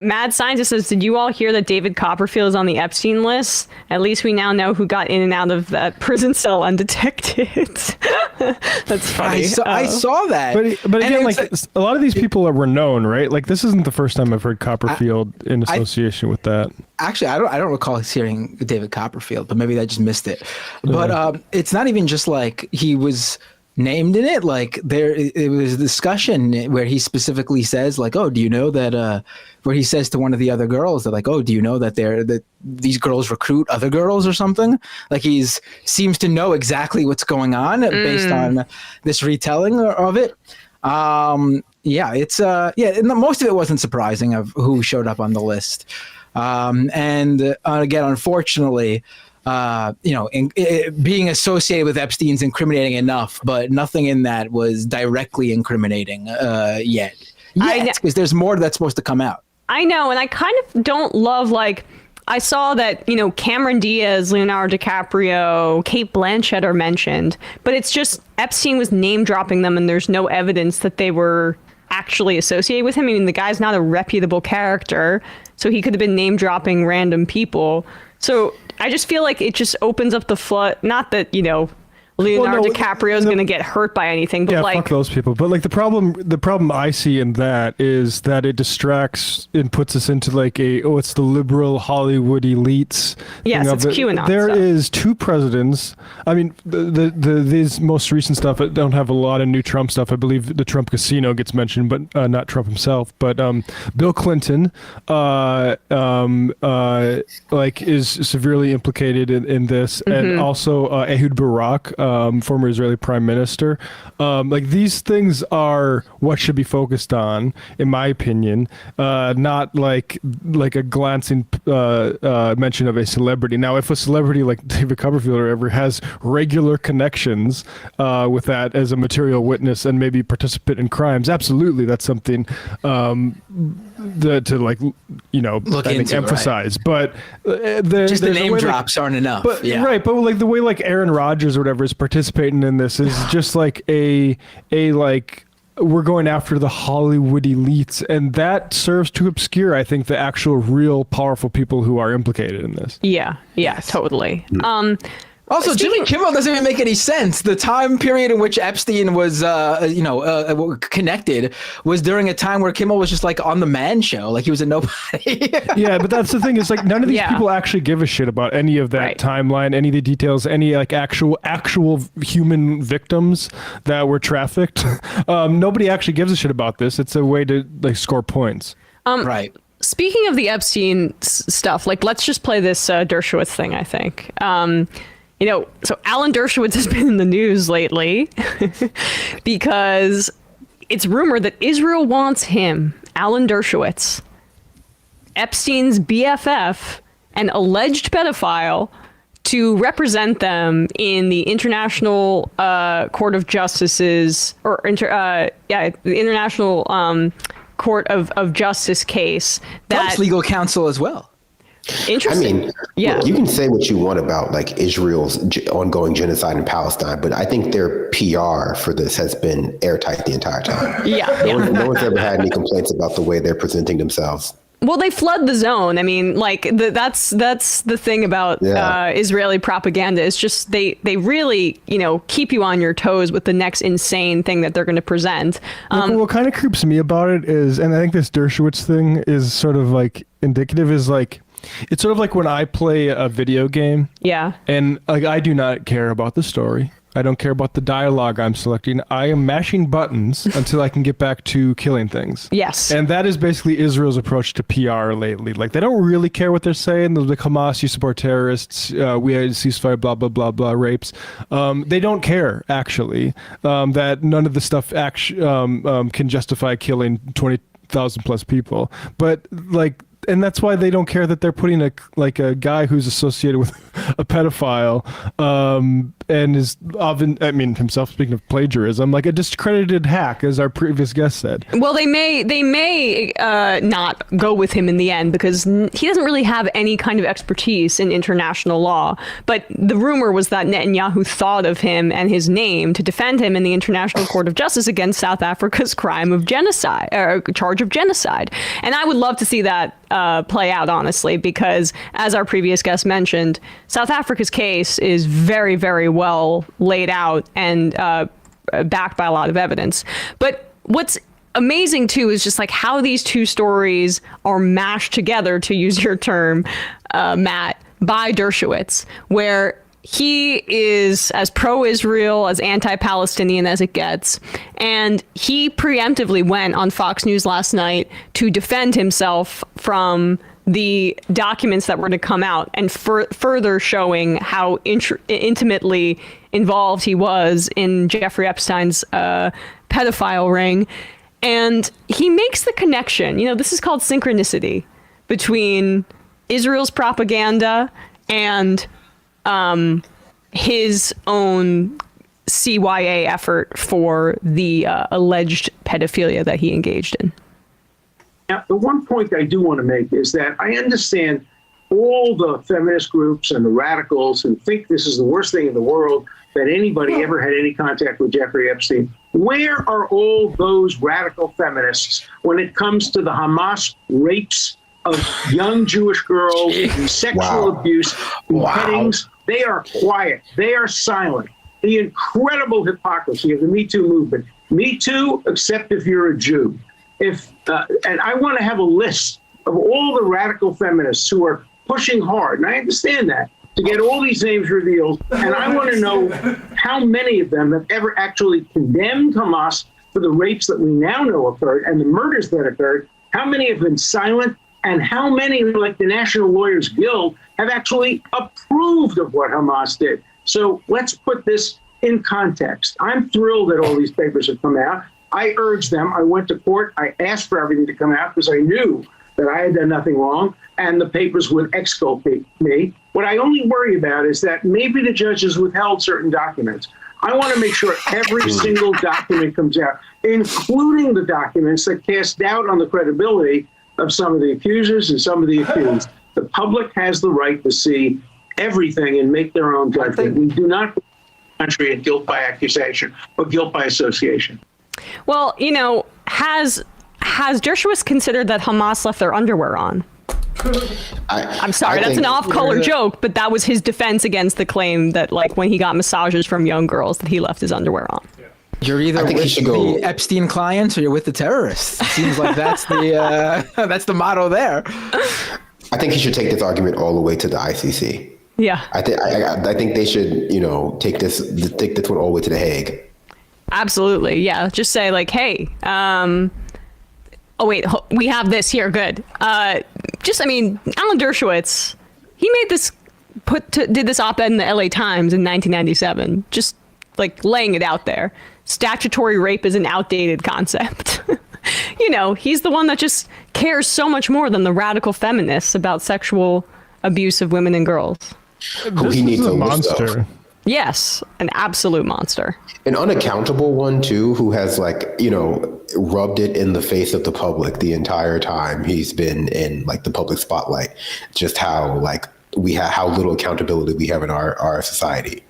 Mad Scientist says, did you all hear that David Copperfield is on the Epstein list? At least we now know who got in and out of that prison cell undetected. That's funny. I saw that. But again, like a lot of these people are renowned, right? Like this isn't the first time I've heard Copperfield in association with that. Actually, I don't recall hearing David Copperfield, but maybe I just missed it. But it's not even just like he was named in it. Like it was a discussion where he specifically says like, oh, do you know that where he says to one of the other girls that like, oh, do you know that these girls recruit other girls or something? Like seems to know exactly what's going on based on this retelling of it. Most of it wasn't surprising of who showed up on the list. And again, unfortunately, being associated with Epstein's incriminating enough, but nothing in that was directly incriminating yet, because there's more that's supposed to come out. I know, and I kind of don't love, like, I saw that, Cameron Diaz, Leonardo DiCaprio, Cate Blanchett are mentioned, but it's just Epstein was name dropping them and there's no evidence that they were actually associated with him. I mean, the guy's not a reputable character, so he could have been name dropping random people. So I just feel like it just opens up the flood. Not that, Leonardo DiCaprio is going to get hurt by anything, but fuck those people. But like the problem I see in that is that it distracts and puts us into like it's the liberal Hollywood elites. Yes, it's QAnon. There is two presidents. I mean, these most recent stuff don't have a lot of new Trump stuff. I believe the Trump casino gets mentioned, but not Trump himself. But Bill Clinton, is severely implicated in this, and also Ehud Barak. Former Israeli prime minister. Like these things are what should be focused on, in my opinion, not like a glancing mention of a celebrity. Now, if a celebrity like David Copperfield or whatever has regular connections with that as a material witness and maybe participant in crimes, absolutely, that's something to like, look into, emphasize. Right. But just the name drops aren't enough. But, right, but like the way like Aaron Rodgers or whatever is participating in this is just like a we're going after the Hollywood elites, and that serves to obscure, I think, the actual real powerful people who are implicated in this. Yeah, totally. Also, Jimmy Kimmel doesn't even make any sense. The time period in which Epstein was, connected was during a time where Kimmel was just like on the Man Show, like he was a nobody. Yeah, but that's the thing. Is like none of these people actually give a shit about any of that timeline, any of the details, any like actual human victims that were trafficked. Nobody actually gives a shit about this. It's a way to like score points. Right. Speaking of the Epstein stuff, like let's just play this Dershowitz thing. I think. So Alan Dershowitz has been in the news lately because it's rumored that Israel wants him, Alan Dershowitz, Epstein's BFF and alleged pedophile, to represent them in the International Court of Justice's the International Court of Justice case. Trump's legal counsel as well. Interesting. I mean, look, you can say what you want about like Israel's ongoing genocide in Palestine, but I think their PR for this has been airtight the entire time. No one's ever had any complaints about the way they're presenting themselves. Well, they flood the zone. I mean, like that's the thing about Israeli propaganda. It's just they really keep you on your toes with the next insane thing that they're going to present. What kind of creeps me about it is, and I think this Dershowitz thing is sort of like indicative, is like. It's sort of like when I play a video game. Yeah. And like I do not care about the story. I don't care about the dialogue I'm selecting. I am mashing buttons until I can get back to killing things. Yes. And that is basically Israel's approach to PR lately. Like they don't really care what they're saying. They're like, Hamas, you support terrorists. We had a ceasefire, blah, blah, blah, blah, rapes. They don't care, actually, that none of the stuff can justify killing 20,000 plus people. But like, and that's why they don't care that they're putting a guy who's associated with a pedophile, and is often, I mean, himself, speaking of plagiarism, like a discredited hack, as our previous guest said. Well, they may not go with him in the end because he doesn't really have any kind of expertise in international law. But the rumor was that Netanyahu thought of him and his name to defend him in the International Court of Justice against South Africa's crime of genocide, or charge of genocide. And I would love to see that play out, honestly, because as our previous guest mentioned, South Africa's case is very, very well laid out and backed by a lot of evidence. But what's amazing too is just like how these two stories are mashed together, to use your term, Matt, by Dershowitz, where he is as pro-Israel, as anti-Palestinian as it gets. And he preemptively went on Fox News last night to defend himself from the documents that were to come out, and further showing how intimately involved he was in Jeffrey Epstein's pedophile ring. And he makes the connection, this is called synchronicity, between Israel's propaganda and his own CYA effort for the alleged pedophilia that he engaged in. Now, the one point I do want to make is that I understand all the feminist groups and the radicals who think this is the worst thing in the world, that anybody ever had any contact with Jeffrey Epstein. Where are all those radical feminists when it comes to the Hamas rapes of young Jewish girls, and sexual abuse, beheadings? They are quiet. They are silent. The incredible hypocrisy of the Me Too movement. Me Too, except if you're a Jew. And I want to have a list of all the radical feminists who are pushing hard, and I understand that, to get all these names revealed. And I want to know how many of them have ever actually condemned Hamas for the rapes that we now know occurred and the murders that occurred. How many have been silent, and how many, like the National Lawyers Guild, have actually approved of what Hamas did? So let's put this in context. I'm thrilled that all these papers have come out. I urged them. I went to court. I asked for everything to come out because I knew that I had done nothing wrong and the papers would exculpate me. What I only worry about is that maybe the judges withheld certain documents. I want to make sure every single document comes out, including the documents that cast doubt on the credibility of some of the accusers and some of the accused. The public has the right to see everything and make their own judgment. We do not put the country in guilt by accusation, but guilt by association. Well, has Dershowitz considered that Hamas left their underwear on? I'm sorry, that's an off-color joke, but that was his defense against the claim that, like, when he got massages from young girls, that he left his underwear on. You're either with the Epstein clients or you're with the terrorists. It seems like that's the motto there. I think he should take this argument all the way to the ICC. Yeah. I think they should, take this one all the way to The Hague. Absolutely. Yeah. Just say, like, hey, oh wait, we have this here. Good. Alan Dershowitz, he made this, did this op-ed in the LA Times in 1997, just like laying it out there. Statutory rape is an outdated concept. He's the one that just cares so much more than the radical feminists about sexual abuse of women and girls. He needs a monster. Yes, an absolute monster. An unaccountable one too, who has rubbed it in the face of the public the entire time he's been in the public spotlight. Just how how little accountability we have in our society.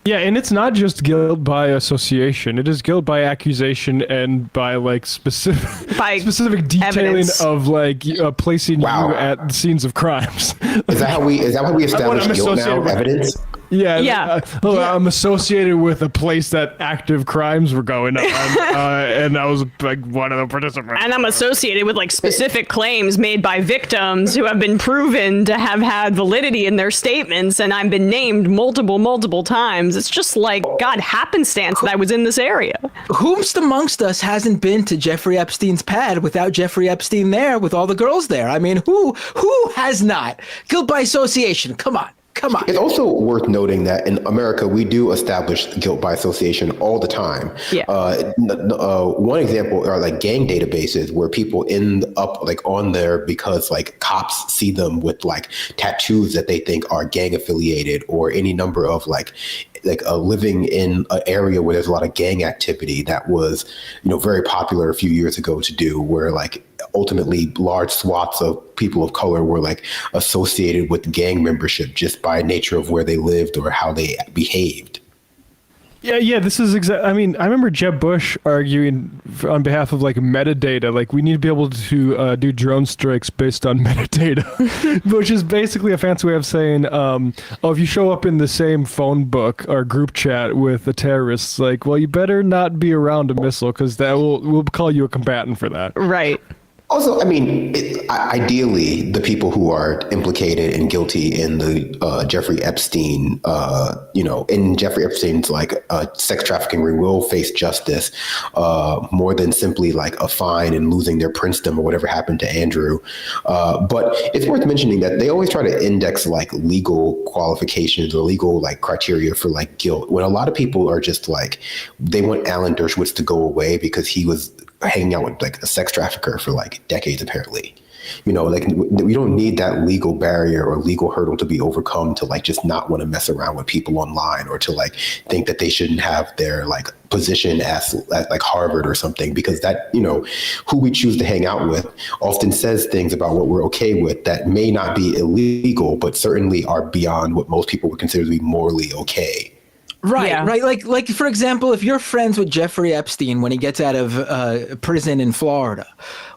Yeah, and it's not just guilt by association. It is guilt by accusation and by specific detailing evidence. Of placing you at scenes of crimes. Is that how we establish guilt now? Evidence? Yeah. I'm associated with a place that active crimes were going on, and I was one of the participants. And I'm associated with specific claims made by victims who have been proven to have had validity in their statements, and I've been named multiple times. It's just God happenstance that I was in this area. Whomst amongst us hasn't been to Jeffrey Epstein's pad without Jeffrey Epstein there with all the girls there? I mean, who has not? Guilt by association. Come on. Come on. It's also worth noting that in America, we do establish guilt by association all the time. Yeah. One example are like gang databases where people end up like on there because like cops see them with like tattoos that they think are gang affiliated, or any number of like living in an area where there's a lot of gang activity that was, very popular a few years ago to do, where like ultimately large swaths of people of color were like associated with gang membership just by nature of where they lived or how they behaved. Yeah, this is I mean, I remember Jeb Bush arguing on behalf of like metadata, like we need to be able to do drone strikes based on metadata, which is basically a fancy way of saying, if you show up in the same phone book or group chat with the terrorists, like, well, you better not be around a missile because we'll call you a combatant for that. Right. Also, I mean, ideally, the people who are implicated and guilty in the Jeffrey Epstein, in Jeffrey Epstein's sex trafficking ring will face justice more than simply like a fine and losing their princedom or whatever happened to Andrew. But it's worth mentioning that they always try to index like legal qualifications or legal like criteria for like guilt, when a lot of people are just like, they want Alan Dershowitz to go away because he was hanging out with like a sex trafficker for like decades, apparently. We don't need that legal barrier or legal hurdle to be overcome to like just not want to mess around with people online, or to like think that they shouldn't have their like position at like Harvard or something, because that, who we choose to hang out with often says things about what we're okay with that may not be illegal, but certainly are beyond what most people would consider to be morally okay. Right, Yeah. right. Like for example, if you're friends with Jeffrey Epstein when he gets out of prison in Florida,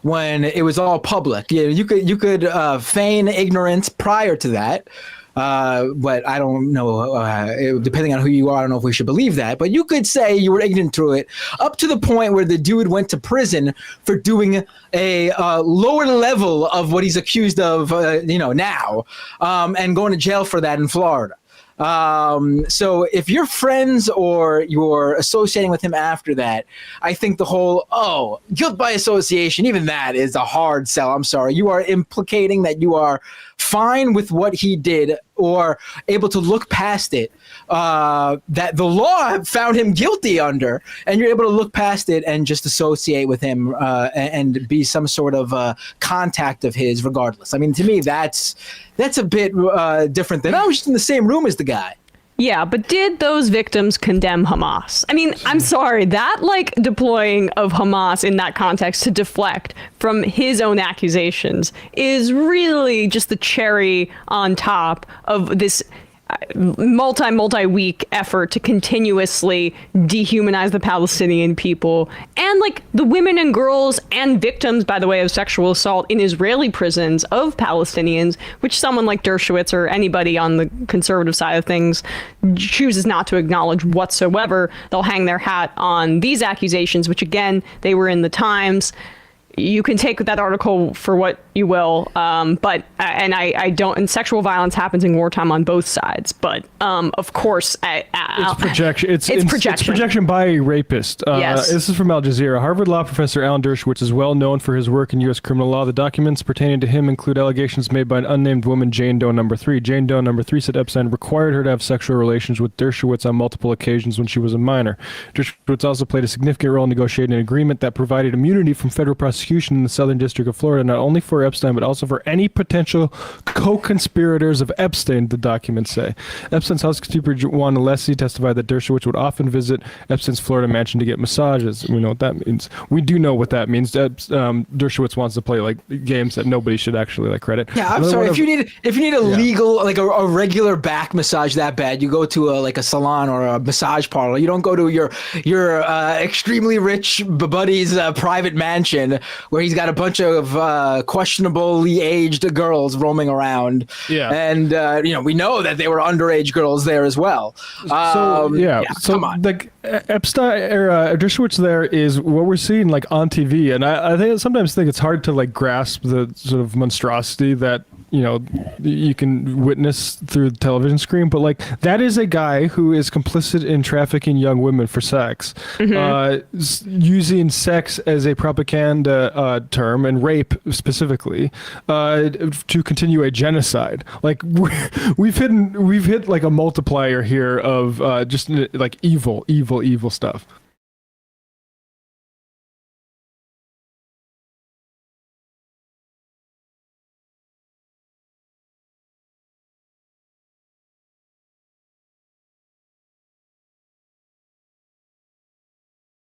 when it was all public, you could feign ignorance prior to that. But I don't know, depending on who you are, I don't know if we should believe that, but you could say you were ignorant through it up to the point where the dude went to prison for doing a lower level of what he's accused of, now, and going to jail for that in Florida. So if you're friends or you're associating with him after that, I think the whole, guilt by association, even that is a hard sell. I'm sorry. You are implicating that you are fine with what he did or able to look past it, that the law found him guilty under, and you're able to look past it and just associate with him and be some sort of contact of his regardless. I mean, to me, that's a bit different than I was just in the same room as the guy. Yeah, but did those victims condemn Hamas? I mean, I'm sorry, that deploying of Hamas in that context to deflect from his own accusations is really just the cherry on top of this multi-week effort to continuously dehumanize the Palestinian people and the women and girls and victims, by the way, of sexual assault in Israeli prisons of Palestinians, which someone like Dershowitz or anybody on the conservative side of things chooses not to acknowledge whatsoever. They'll hang their hat on these accusations, which again, they were in the Times. You can take that article for what you will, but I don't. And sexual violence happens in wartime on both sides. But of course, it's projection. It's projection. It's projection by a rapist. Yes. This is from Al Jazeera. Harvard law professor Alan Dershowitz is well known for his work in U.S. criminal law. The documents pertaining to him include allegations made by an unnamed woman, Jane Doe number 3. Jane Doe number 3 said Epstein required her to have sexual relations with Dershowitz on multiple occasions when she was a minor. Dershowitz also played a significant role in negotiating an agreement that provided immunity from federal prosecution in the Southern District of Florida, not only for Epstein, but also for any potential co-conspirators of Epstein, the documents say. Epstein's housekeeper, Juan Alessi, testified that Dershowitz would often visit Epstein's Florida mansion to get massages. We know what that means. We do know what that means. Dershowitz wants to play games that nobody should actually credit. Yeah, I'm sorry. If you need a legal, a regular back massage that bad, you go to a salon or a massage parlor. You don't go to your extremely rich buddy's private mansion where he's got a bunch of questionably aged girls roaming around. Yeah. And, we know that they were underage girls there as well. So come on. Epstein or Dershowitz there is what we're seeing on TV. And I sometimes think it's hard to grasp the sort of monstrosity that you can witness through the television screen, but like that is a guy who is complicit in trafficking young women for sex, using sex as a propaganda term, and rape specifically, to continue a genocide. Like we've hit like a multiplier here of just like evil stuff.